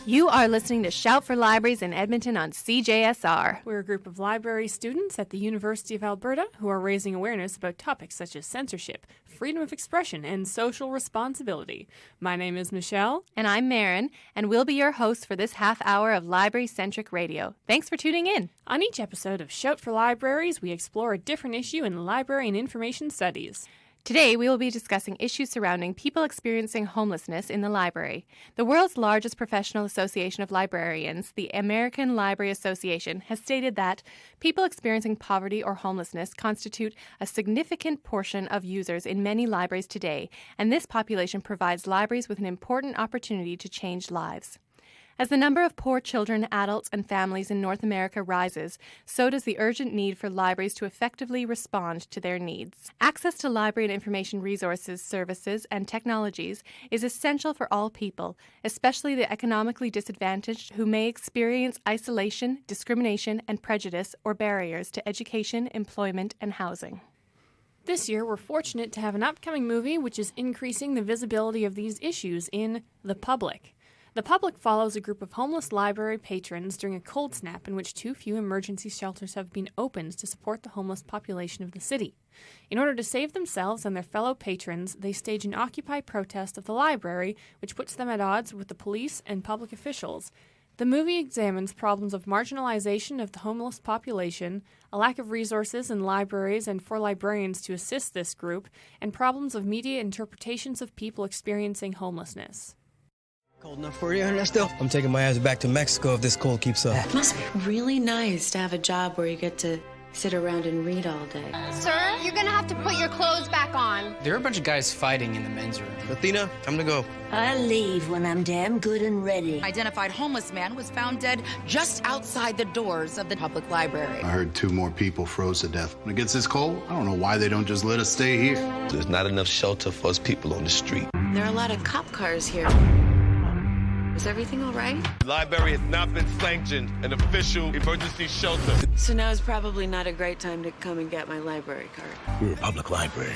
You are listening to Shout for Libraries in Edmonton on CJSR. We're a group of library students at the University of Alberta who are raising awareness about topics such as censorship, freedom of expression, and social responsibility. My name is Michelle. And I'm Marin, and we'll be your hosts for this half hour of library-centric radio. Thanks for tuning in. On each episode of Shout for Libraries, we explore a different issue in library and information studies. Today, we will be discussing issues surrounding people experiencing homelessness in the library. The world's largest professional association of librarians, the American Library Association, has stated that people experiencing poverty or homelessness constitute a significant portion of users in many libraries today, and this population provides libraries with an important opportunity to change lives. As the number of poor children, adults, and families in North America rises, so does the urgent need for libraries to effectively respond to their needs. Access to library and information resources, services, and technologies is essential for all people, especially the economically disadvantaged who may experience isolation, discrimination, and prejudice or barriers to education, employment, and housing. This year, we're fortunate to have an upcoming movie which is increasing the visibility of these issues in The Public. The Public follows a group of homeless library patrons during a cold snap in which too few emergency shelters have been opened to support the homeless population of the city. In order to save themselves and their fellow patrons, they stage an Occupy protest of the library, which puts them at odds with the police and public officials. The movie examines problems of marginalization of the homeless population, a lack of resources in libraries and for librarians to assist this group, and problems of media interpretations of people experiencing homelessness. Cold enough for you, Ernesto? I'm taking my ass back to Mexico if this cold keeps up. It must be really nice to have a job where you get to sit around and read all day. Sir, you're gonna have to put your clothes back on. There are a bunch of guys fighting in the men's room. Athena, I'm gonna go. I leave when I'm damn good and ready. Identified homeless man was found dead just outside the doors of the public library. I heard 2 more people froze to death. When it gets this cold, I don't know why they don't just let us stay here. There's not enough shelter for us people on the street. There are a lot of cop cars here. Is everything all right? The library has not been sanctioned an official emergency shelter. So now is probably not a great time to come and get my library card. We're a public library.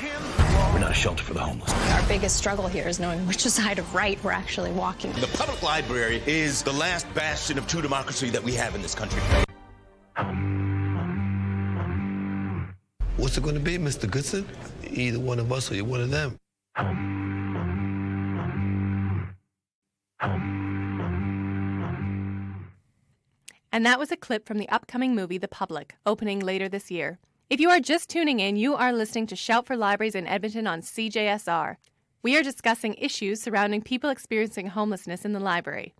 We're not a shelter for the homeless. Our biggest struggle here is knowing which side of right we're actually walking. The public library is the last bastion of true democracy that we have in this country. What's it going to be, Mr. Goodson? Either one of us or you're one of them. And that was a clip from the upcoming movie The Public, opening later this year. If you are just tuning in, you are listening to Shout for Libraries in Edmonton on CJSR. We are discussing issues surrounding people experiencing homelessness in the library.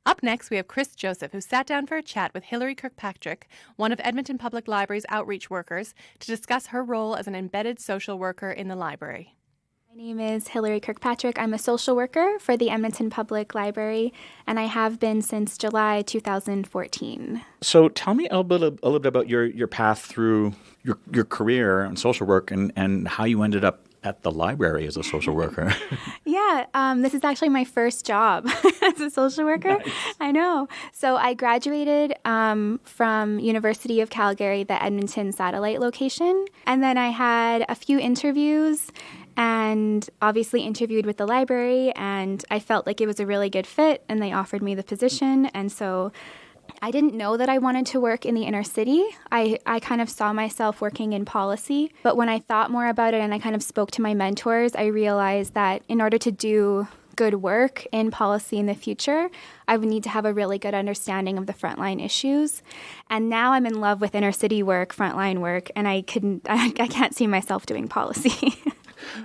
Up next, we have Chris Joseph, who sat down for a chat with Hilary Kirkpatrick, one of Edmonton Public Library's outreach workers, to discuss her role as an embedded social worker in the library. My name is Hilary Kirkpatrick. I'm a social worker for the Edmonton Public Library, and I have been since July 2014. So tell me a little bit about your path through your career in social work and how you ended up at the library as a social worker. Yeah, this is actually my first job as a social worker. Nice. I know. So I graduated from University of Calgary, the Edmonton satellite location, and then I had a few interviews and obviously interviewed with the library, and I felt like it was a really good fit, and they offered me the position. And so I didn't know that I wanted to work in the inner city. I kind of saw myself working in policy. But when I thought more about it and I kind of spoke to my mentors, I realized that in order to do good work in policy in the future, I would need to have a really good understanding of the frontline issues. And now I'm in love with inner city work, frontline work, and I can't see myself doing policy.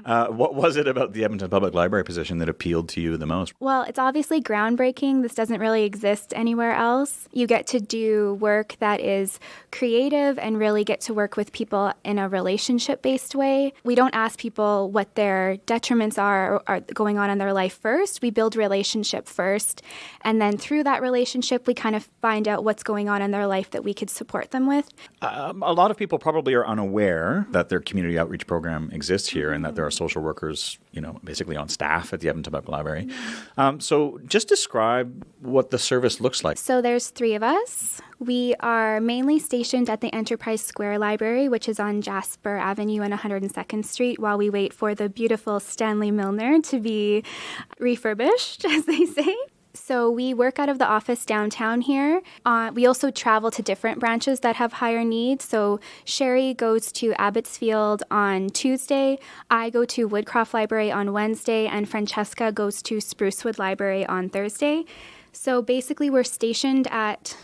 What was it about the Edmonton Public Library position that appealed to you the most? Well, it's obviously groundbreaking. This doesn't really exist anywhere else. You get to do work that is creative and really get to work with people in a relationship-based way. We don't ask people what their detriments are going on in their life first. We build relationship first. And then through that relationship, we kind of find out what's going on in their life that we could support them with. A lot of people probably are unaware that their community outreach program exists here and that there are social workers, basically on staff at the Edmonton Public Library. So just describe what the service looks like. So there's 3 of us. We are mainly stationed at the Enterprise Square Library, which is on Jasper Avenue and 102nd Street, while we wait for the beautiful Stanley Milner to be refurbished, as they say. So we work out of the office downtown here. We also travel to different branches that have higher needs. So Sherry goes to Abbotsfield on Tuesday. I go to Woodcroft Library on Wednesday, and Francesca goes to Sprucewood Library on Thursday. So basically, we're stationed at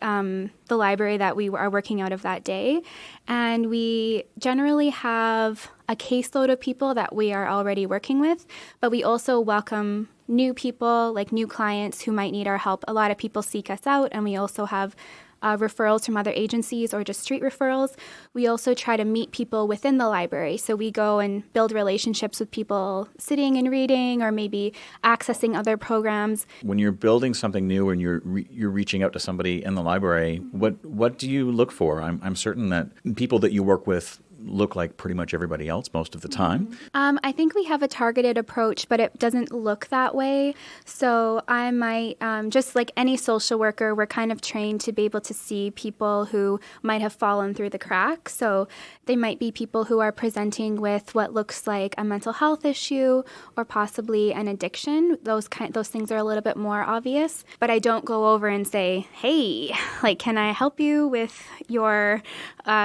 the library that we are working out of that day. And we generally have a caseload of people that we are already working with, but we also welcome new people, like new clients who might need our help. A lot of people seek us out, and we also have referrals from other agencies or just street referrals. We also try to meet people within the library. So we go and build relationships with people sitting and reading or maybe accessing other programs. When you're building something new and you're reaching out to somebody in the library, what do you look for? I'm certain that people that you work with look like pretty much everybody else most of the time. I think we have a targeted approach, but it doesn't look that way. So I might, just like any social worker, we're kind of trained to be able to see people who might have fallen through the cracks. So they might be people who are presenting with what looks like a mental health issue or possibly an addiction. Those things are a little bit more obvious. But I don't go over and say, hey, like, can I help you with your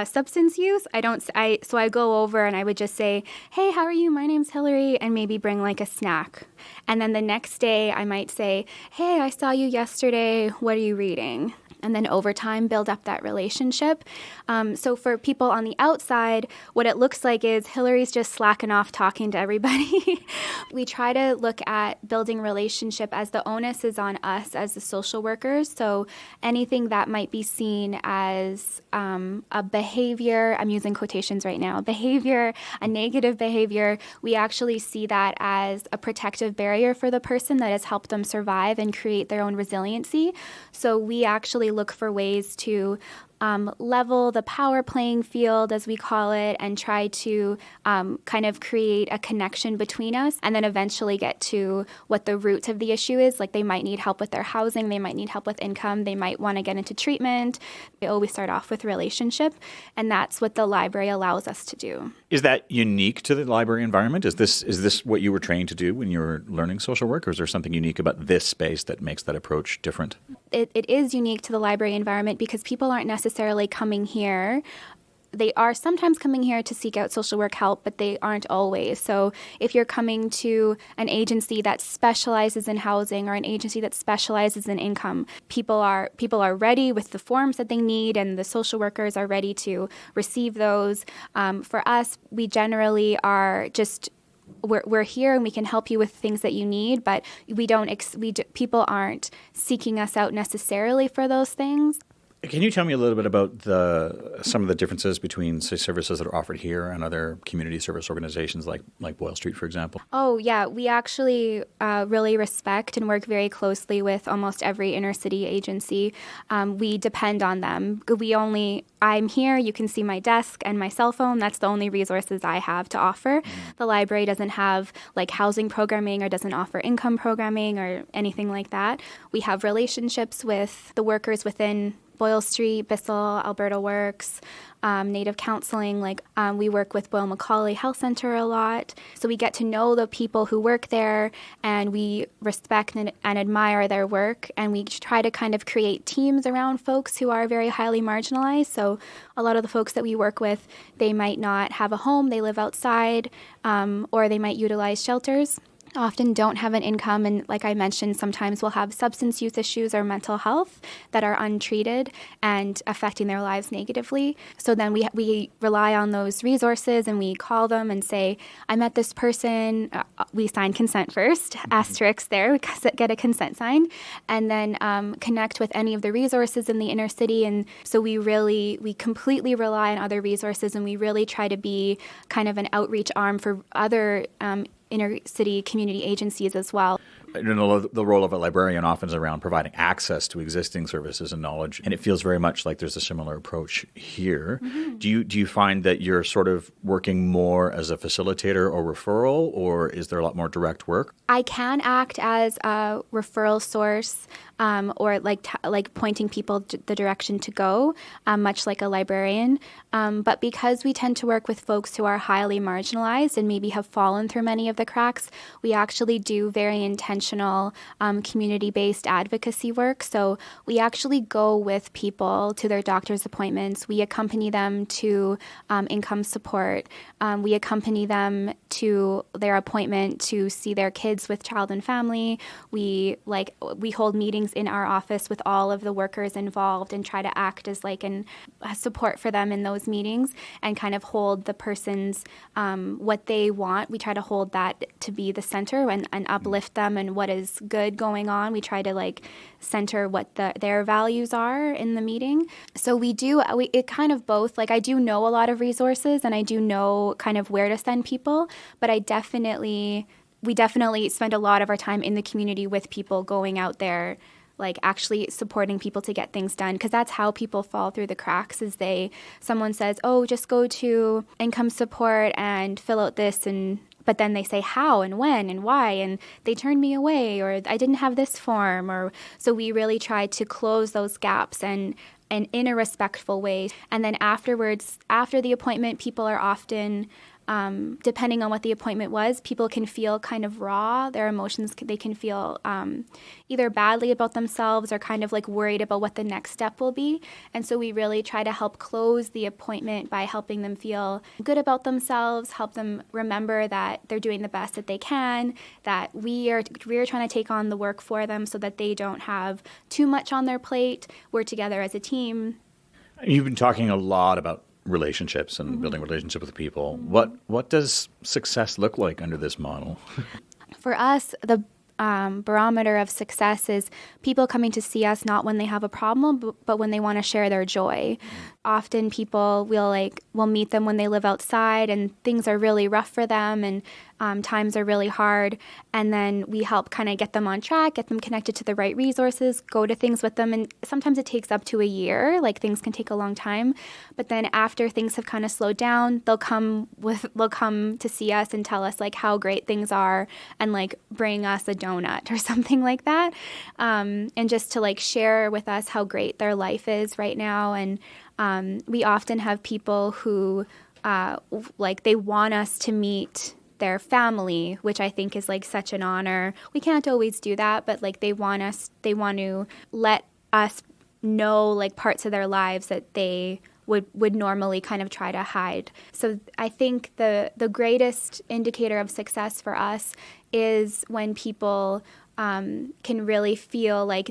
substance use? So I go over and I would just say, hey, how are you? My name's Hillary, and maybe bring like a snack. And then the next day I might say, hey, I saw you yesterday. What are you reading? And then over time, build up that relationship. So for people on the outside, what it looks like is Hillary's just slacking off talking to everybody. We try to look at building relationship as the onus is on us as the social workers. So anything that might be seen as a behavior, I'm using quotations right now, behavior, a negative behavior, we actually see that as a protective barrier for the person that has helped them survive and create their own resiliency. So we actually look for ways to level the power playing field, as we call it, and try to kind of create a connection between us and then eventually get to what the root of the issue is. Like they might need help with their housing, they might need help with income, they might want to get into treatment. We always start off with relationship, and that's what the library allows us to do. Is that unique to the library environment? Is this what you were trained to do when you were learning social work, or is there something unique about this space that makes that approach different? It is unique to the library environment because people aren't necessarily coming here. They are sometimes coming here to seek out social work help, but they aren't always. So if you're coming to an agency that specializes in housing or an agency that specializes in income, people are ready with the forms that they need, and the social workers are ready to receive those. For us, we generally are just we're here and we can help you with things that you need, but people aren't seeking us out necessarily for those things. Can you tell me a little bit about some of the differences between, say, services that are offered here and other community service organizations like Boyle Street, for example? Oh, yeah. We actually really respect and work very closely with almost every inner city agency. We depend on them. I'm here, you can see my desk and my cell phone. That's the only resources I have to offer. The library doesn't have like housing programming or doesn't offer income programming or anything like that. We have relationships with the workers within Boyle Street, Bissell, Alberta Works, Native Counseling. We work with Boyle Macaulay Health Center a lot. So we get to know the people who work there, and we respect and admire their work. And we try to kind of create teams around folks who are very highly marginalized. So a lot of the folks that we work with, they might not have a home, they live outside, or they might utilize shelters. Often don't have an income, and like I mentioned, sometimes will have substance use issues or mental health that are untreated and affecting their lives negatively. So then we rely on those resources, and we call them and say, I met this person. We sign consent first, asterisk there, get a consent signed, and then connect with any of the resources in the inner city. And so we completely rely on other resources, and we really try to be kind of an outreach arm for other inner city community agencies as well. You know, the role of a librarian often is around providing access to existing services and knowledge, and it feels very much like there's a similar approach here. Mm-hmm. Do you find that you're sort of working more as a facilitator or referral, or is there a lot more direct work? I can act as a referral source, or like pointing people the direction to go, much like a librarian. But because we tend to work with folks who are highly marginalized and maybe have fallen through many of the cracks, we actually do very intentionally intentional community-based advocacy work. So we actually go with people to their doctor's appointments. We accompany them to income support. We accompany them to their appointment to see their kids with child and family. We hold meetings in our office with all of the workers involved and try to act as like a support for them in those meetings and kind of hold the person's what they want. We try to hold that to be the center and uplift them and what is good going on. We try to like center what their values are in the meeting. So it kind of both, like I do know a lot of resources and I do know kind of where to send people, but we definitely spend a lot of our time in the community with people going out there, like actually supporting people to get things done, because that's how people fall through the cracks is someone says, oh, just go to income support and fill out this, but then they say how and when and why, and they turned me away, or I didn't have this form, or so we really try to close those gaps and in a respectful way. And then afterwards, after the appointment, people are often depending on what the appointment was, people can feel kind of raw. Their emotions, they can feel either badly about themselves or kind of like worried about what the next step will be. And so we really try to help close the appointment by helping them feel good about themselves, help them remember that they're doing the best that they can, that we're trying to take on the work for them so that they don't have too much on their plate. We're together as a team. You've been talking a lot about relationships and building relationships with people. What does success look like under this model? For us, the barometer of success is people coming to see us not when they have a problem, but when they want to share their joy. Often people we'll meet them when they live outside and things are really rough for them and times are really hard, and then we help kind of get them on track, get them connected to the right resources, go to things with them, and sometimes it takes up to a year, like things can take a long time, but then after things have kind of slowed down, they'll come to see us and tell us like how great things are and like bring us a donut or something like that, and just to like share with us how great their life is right now. And we often have people who they want us to meet their family, which I think is like such an honor. We can't always do that, but like they want to let us know like parts of their lives that they would normally kind of try to hide. So I think the greatest indicator of success for us is when people can really feel like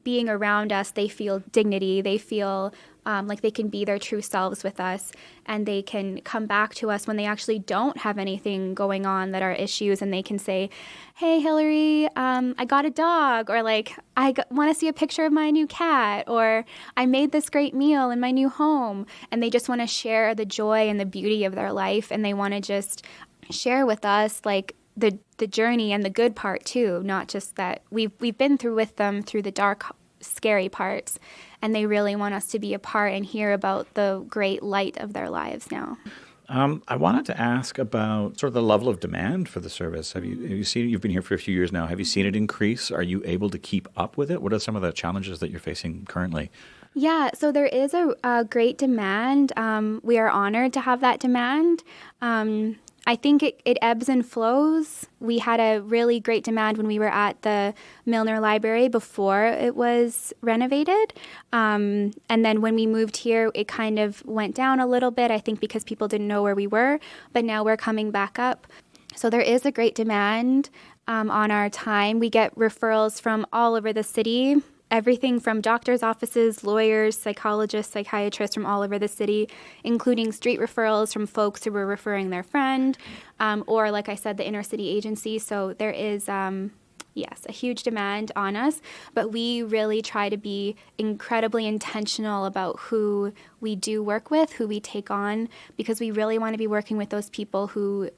being around us, they feel dignity, they feel like they can be their true selves with us, and they can come back to us when they actually don't have anything going on that are issues, and they can say, hey, Hillary, I got a dog, or like, I want to see a picture of my new cat, or I made this great meal in my new home, and they just want to share the joy and the beauty of their life, and they want to just share with us like the journey and the good part too, not just that we've been through with them through the dark, scary parts, and they really want us to be a part and hear about the great light of their lives now. I wanted to ask about sort of the level of demand for the service. Have you seen, you've been here for a few years now, have you seen it increase? Are you able to keep up with it? What are some of the challenges that you're facing currently? Yeah, so there is a great demand. We are honored to have that demand. I think it ebbs and flows. We had a really great demand when we were at the Milner Library before it was renovated. And then when we moved here, it kind of went down a little bit, I think because people didn't know where we were. But now we're coming back up. So there is a great demand on our time. We get referrals from all over the city. Everything from doctors' offices, lawyers, psychologists, psychiatrists from all over the city, including street referrals from folks who were referring their friend, or, like I said, the inner city agency. So there is, yes, a huge demand on us, but we really try to be incredibly intentional about who we do work with, who we take on, because we really want to be working with those people who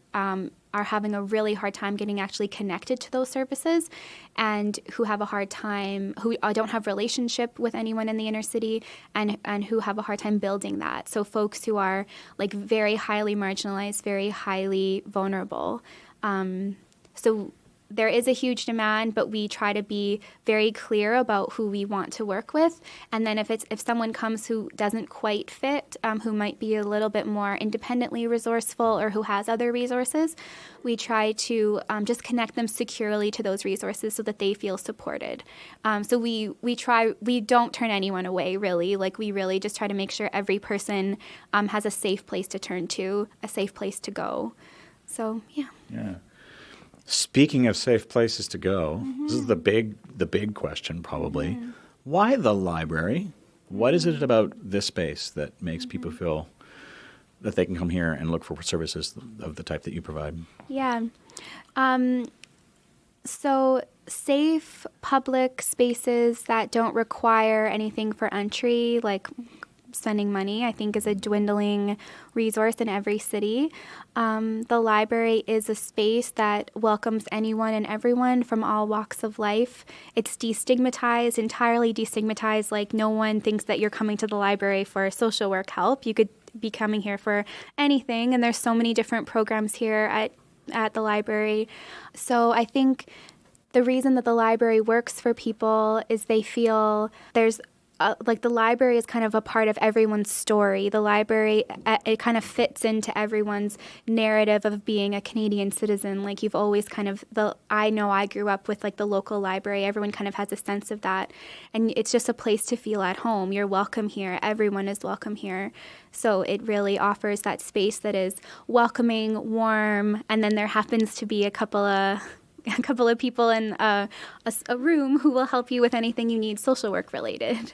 are having a really hard time getting actually connected to those services, and who have a hard time, who don't have relationship with anyone in the inner city, and who have a hard time building that. So folks who are like very highly marginalized, very highly vulnerable. So there is a huge demand, but we try to be very clear about who we want to work with. And then if someone comes who doesn't quite fit, who might be a little bit more independently resourceful or who has other resources, we try to just connect them securely to those resources so that they feel supported. So we don't turn anyone away, really. Like, we really just try to make sure every person has a safe place to turn to, a safe place to go. So, yeah. Yeah. Speaking of safe places to go, this is the big question probably. Why the library? What is it about this space that makes people feel that they can come here and look for services of the type that you provide? Yeah. So safe public spaces that don't require anything for entry, like spending money, I think is a dwindling resource in every city. The library is a space that welcomes anyone and everyone from all walks of life. It's destigmatized, entirely destigmatized. Like, no one thinks that you're coming to the library for social work help. You could be coming here for anything, and there's so many different programs here at the library. So I think the reason that the library works for people is they feel there's like, the library is kind of a part of everyone's story. The library, it kind of fits into everyone's narrative of being a Canadian citizen. Like, you've always kind of, I know I grew up with, like, the local library. Everyone kind of has a sense of that. And it's just a place to feel at home. You're welcome here. Everyone is welcome here. So it really offers that space that is welcoming, warm, and then there happens to be a couple of people in a room who will help you with anything you need social work related.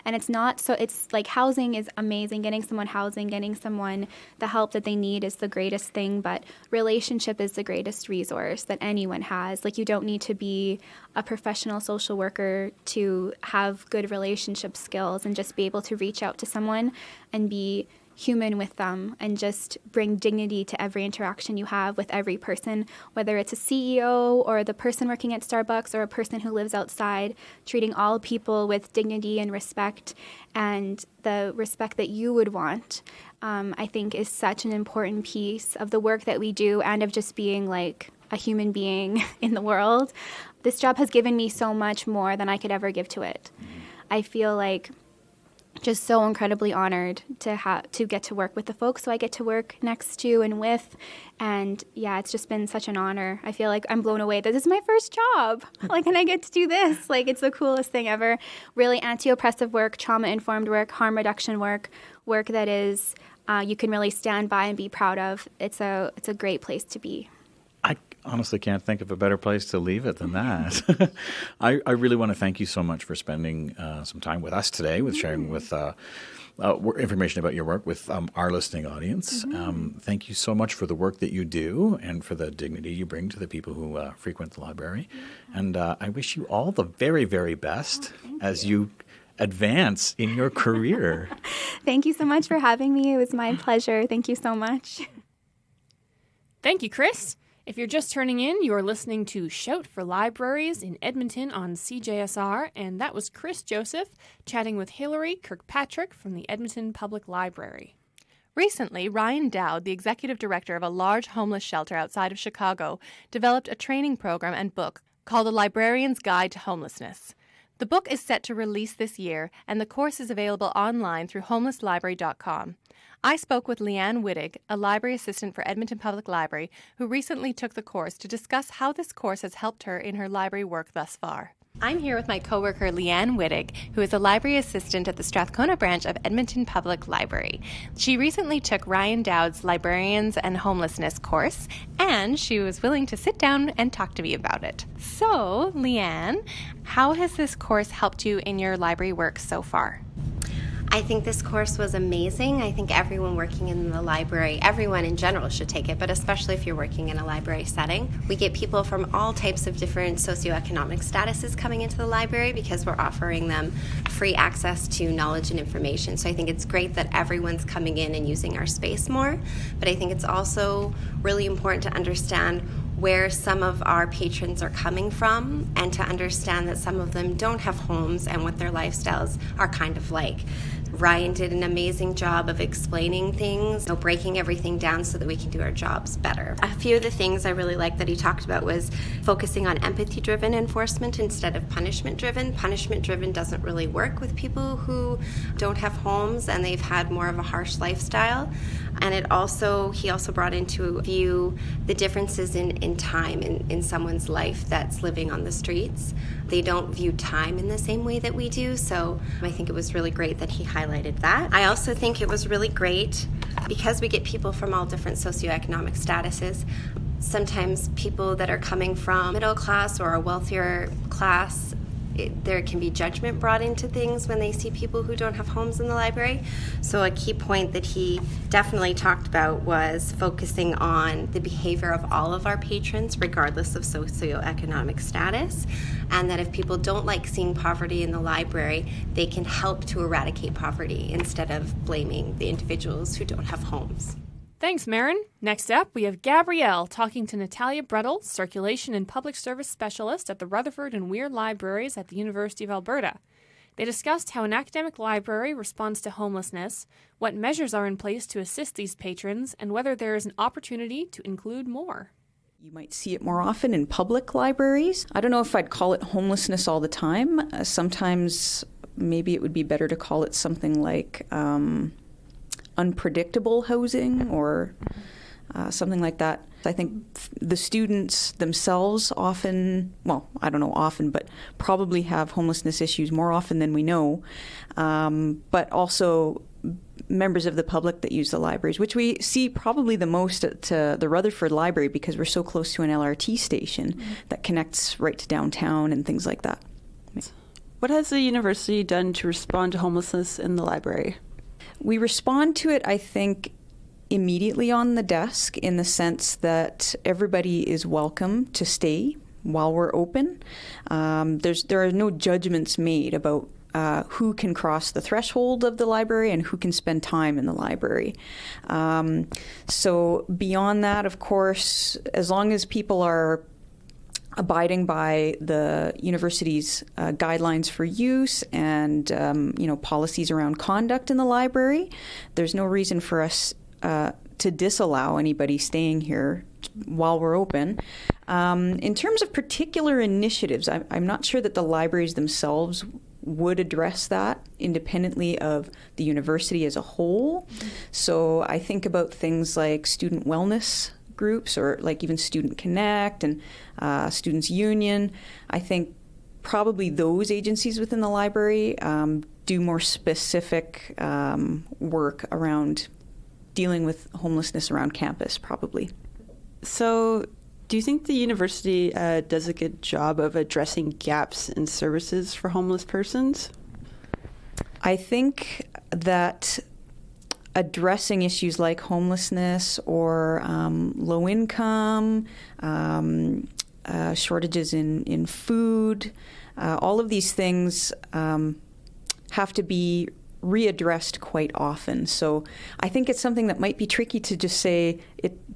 And it's like, housing is amazing. Getting someone housing, getting someone the help that they need is the greatest thing, but relationship is the greatest resource that anyone has. Like, you don't need to be a professional social worker to have good relationship skills and just be able to reach out to someone and be human with them and just bring dignity to every interaction you have with every person, whether it's a CEO or the person working at Starbucks or a person who lives outside, treating all people with dignity and respect, and the respect that you would want, I think is such an important piece of the work that we do and of just being like a human being in the world. This job has given me so much more than I could ever give to it. I feel like just so incredibly honored to get to work with the folks who I get to work next to and with. And yeah, it's just been such an honor. I feel like I'm blown away that this is my first job. Like, and I get to do this. Like, it's the coolest thing ever. Really anti-oppressive work, trauma-informed work, harm reduction work that is you can really stand by and be proud of. It's a great place to be. I honestly can't think of a better place to leave it than that. I really want to thank you so much for spending some time with us today, with sharing with information about your work with our listening audience. Thank you so much for the work that you do and for the dignity you bring to the people who frequent the library. And I wish you all the very, very best as you advance in your career. Thank you so much for having me. It was my pleasure. Thank you so much. Thank you, Chris. If you're just turning in, you are listening to Shout for Libraries in Edmonton on CJSR, and that was Chris Joseph chatting with Hilary Kirkpatrick from the Edmonton Public Library. Recently, Ryan Dowd, the executive director of a large homeless shelter outside of Chicago, developed a training program and book called A Librarian's Guide to Homelessness. The book is set to release this year, and the course is available online through homelesslibrary.com. I spoke with Leanne Wittig, a library assistant for Edmonton Public Library, who recently took the course to discuss how this course has helped her in her library work thus far. I'm here with my coworker Leanne Wittig, who is a library assistant at the Strathcona branch of Edmonton Public Library. She recently took Ryan Dowd's Librarians and Homelessness course, and she was willing to sit down and talk to me about it. So, Leanne, how has this course helped you in your library work so far? I think this course was amazing. I think everyone working in the library, everyone in general should take it, but especially if you're working in a library setting. We get people from all types of different socioeconomic statuses coming into the library because we're offering them free access to knowledge and information. So I think it's great that everyone's coming in and using our space more, but I think it's also really important to understand where some of our patrons are coming from and to understand that some of them don't have homes and what their lifestyles are kind of like. Ryan did an amazing job of explaining things, breaking everything down so that we can do our jobs better. A few of the things I really liked that he talked about was focusing on empathy-driven enforcement instead of punishment-driven. Punishment-driven doesn't really work with people who don't have homes and they've had more of a harsh lifestyle. And he also brought into view the differences in time in someone's life that's living on the streets. They don't view time in the same way that we do, so I think it was really great that he highlighted that. I also think it was really great because we get people from all different socioeconomic statuses. Sometimes people that are coming from middle class or a wealthier class, there can be judgment brought into things when they see people who don't have homes in the library. So a key point that he definitely talked about was focusing on the behavior of all of our patrons, regardless of socioeconomic status, and that if people don't like seeing poverty in the library, they can help to eradicate poverty instead of blaming the individuals who don't have homes. Thanks, Marin. Next up, we have Gabrielle talking to Natalia Brettel, Circulation and Public Service Specialist at the Rutherford and Weir Libraries at the University of Alberta. They discussed how an academic library responds to homelessness, what measures are in place to assist these patrons, and whether there is an opportunity to include more. You might see it more often in public libraries. I don't know if I'd call it homelessness all the time. Sometimes maybe it would be better to call it something like unpredictable housing or something like that. I think the students themselves often, but probably have homelessness issues more often than we know, but also members of the public that use the libraries, which we see probably the most at the Rutherford Library because we're so close to an LRT station that connects right to downtown and things like that. What has the university done to respond to homelessness in the library? We respond to it, I think, immediately on the desk in the sense that everybody is welcome to stay while we're open. There are no judgments made about who can cross the threshold of the library and who can spend time in the library. So beyond that, of course, as long as people are abiding by the university's guidelines for use and policies around conduct in the library, there's no reason for us to disallow anybody staying here while we're open. In terms of particular initiatives, I'm not sure that the libraries themselves would address that independently of the university as a whole. So I think about things like student wellness groups or like even Student Connect and Students Union. I think probably those agencies within the library do more specific work around dealing with homelessness around campus, probably. So do you think the university does a good job of addressing gaps in services for homeless persons? I think that addressing issues like homelessness or low income, shortages in food, all of these things have to be readdressed quite often. So I think it's something that might be tricky to just say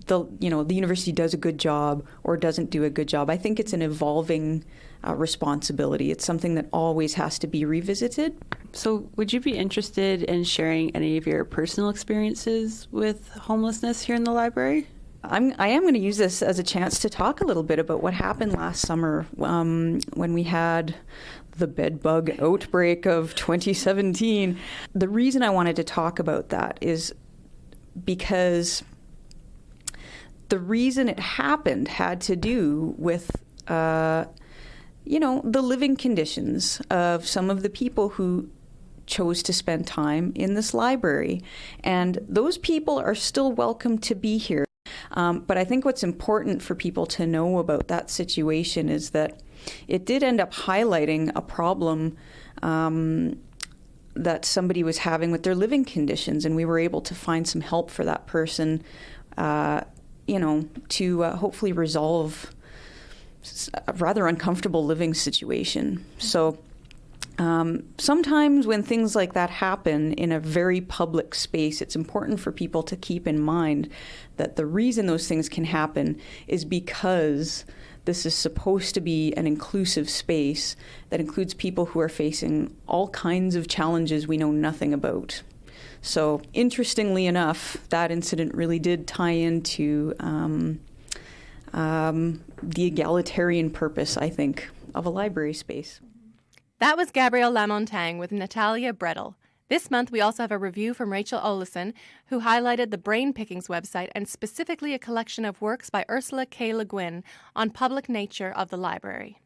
the university does a good job or doesn't do a good job. I think it's an evolving responsibility. It's something that always has to be revisited. So would you be interested in sharing any of your personal experiences with homelessness here in the library? I am going to use this as a chance to talk a little bit about what happened last summer when we had the bedbug outbreak of 2017. The reason I wanted to talk about that is because the reason it happened had to do with the living conditions of some of the people who chose to spend time in this library. And those people are still welcome to be here. But I think what's important for people to know about that situation is that it did end up highlighting a problem that somebody was having with their living conditions, and we were able to find some help for that person, to hopefully resolve a rather uncomfortable living situation. So Sometimes when things like that happen in a very public space, it's important for people to keep in mind that the reason those things can happen is because this is supposed to be an inclusive space that includes people who are facing all kinds of challenges we know nothing about. So interestingly enough, that incident really did tie into the egalitarian purpose, I think, of a library space. That was Gabrielle Lamontagne with Natalia Bredel. This month, we also have a review from Rachel Oleson, who highlighted the Brain Pickings website and specifically a collection of works by Ursula K. Le Guin on public nature of the library.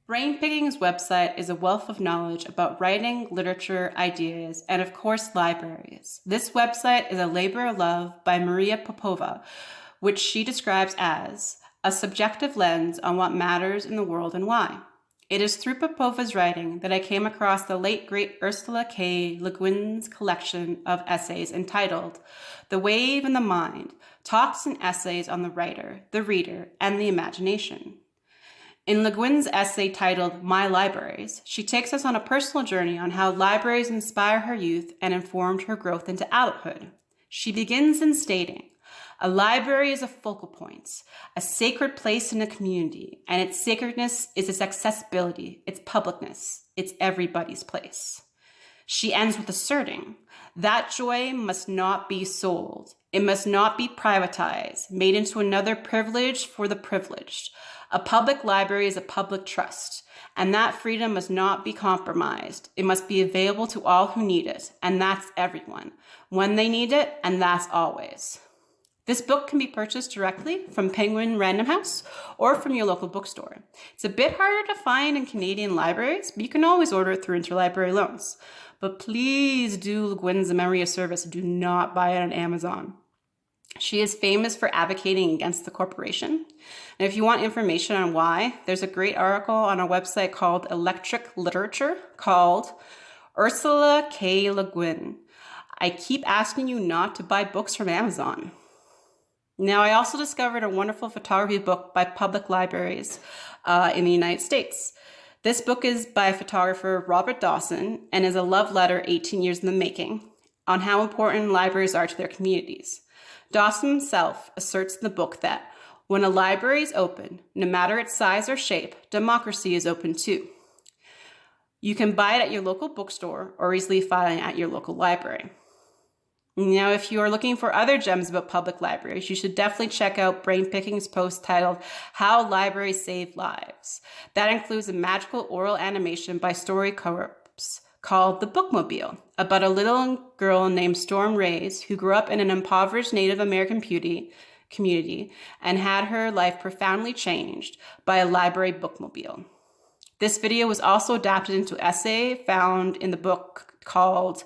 Brain Pickings website is a wealth of knowledge about writing, literature, ideas, and of course, libraries. This website is a labor of love by Maria Popova, which she describes as a subjective lens on what matters in the world and why. It is through Popova's writing that I came across the late great Ursula K. Le Guin's collection of essays entitled The Wave and the Mind, Talks and Essays on the Writer, the Reader, and the Imagination. In Le Guin's essay titled My Libraries, she takes us on a personal journey on how libraries inspire her youth and informed her growth into adulthood. She begins in stating, a library is a focal point, a sacred place in a community, and its sacredness is its accessibility, its publicness, it's everybody's place. She ends with asserting, that joy must not be sold. It must not be privatized, made into another privilege for the privileged. A public library is a public trust, and that freedom must not be compromised. It must be available to all who need it, and that's everyone, when they need it, and that's always. This book can be purchased directly from Penguin Random House or from your local bookstore. It's a bit harder to find in Canadian libraries, but you can always order it through interlibrary loans. But please do Le Guin's a memory of service. Do not buy it on Amazon. She is famous for advocating against the corporation. And if you want information on why, there's a great article on our website called Electric Literature called Ursula K. Le Guin. I keep asking you not to buy books from Amazon. Now, I also discovered a wonderful photography book by public libraries in the United States. This book is by photographer Robert Dawson and is a love letter 18 years in the making on how important libraries are to their communities. Dawson himself asserts in the book that when a library is open, no matter its size or shape, democracy is open too. You can buy it at your local bookstore or easily find it at your local library. Now, if you are looking for other gems about public libraries, you should definitely check out Brain Picking's post titled How Libraries Save Lives. That includes a magical oral animation by Story Corps called The Bookmobile, about a little girl named Storm Reyes who grew up in an impoverished Native American community and had her life profoundly changed by a library bookmobile. This video was also adapted into an essay found in the book called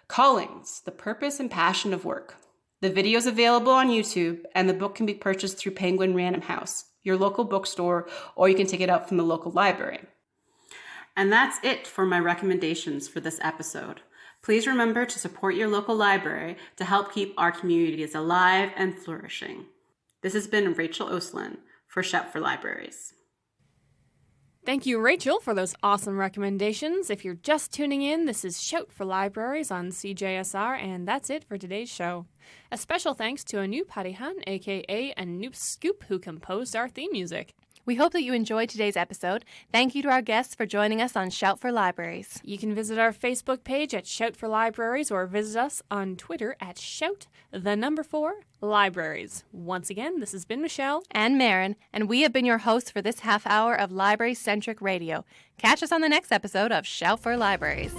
Callings, The Purpose and Passion of Work. The video is available on YouTube, and the book can be purchased through Penguin Random House, your local bookstore, or you can take it out from the local library. And that's it for my recommendations for this episode. Please remember to support your local library to help keep our communities alive and flourishing. This has been Rachel Oleson for Shout for Libraries. Thank you, Rachel, for those awesome recommendations. If you're just tuning in, this is Shout for Libraries on CJSR, and that's it for today's show. A special thanks to Anoop Harihan, a.k.a. Anoop Scoop, who composed our theme music. We hope that you enjoyed today's episode. Thank you to our guests for joining us on Shout for Libraries. You can visit our Facebook page at Shout for Libraries or visit us on Twitter at Shout4Libraries. Once again, this has been Michelle and Marin, and we have been your hosts for this half hour of library-centric radio. Catch us on the next episode of Shout for Libraries.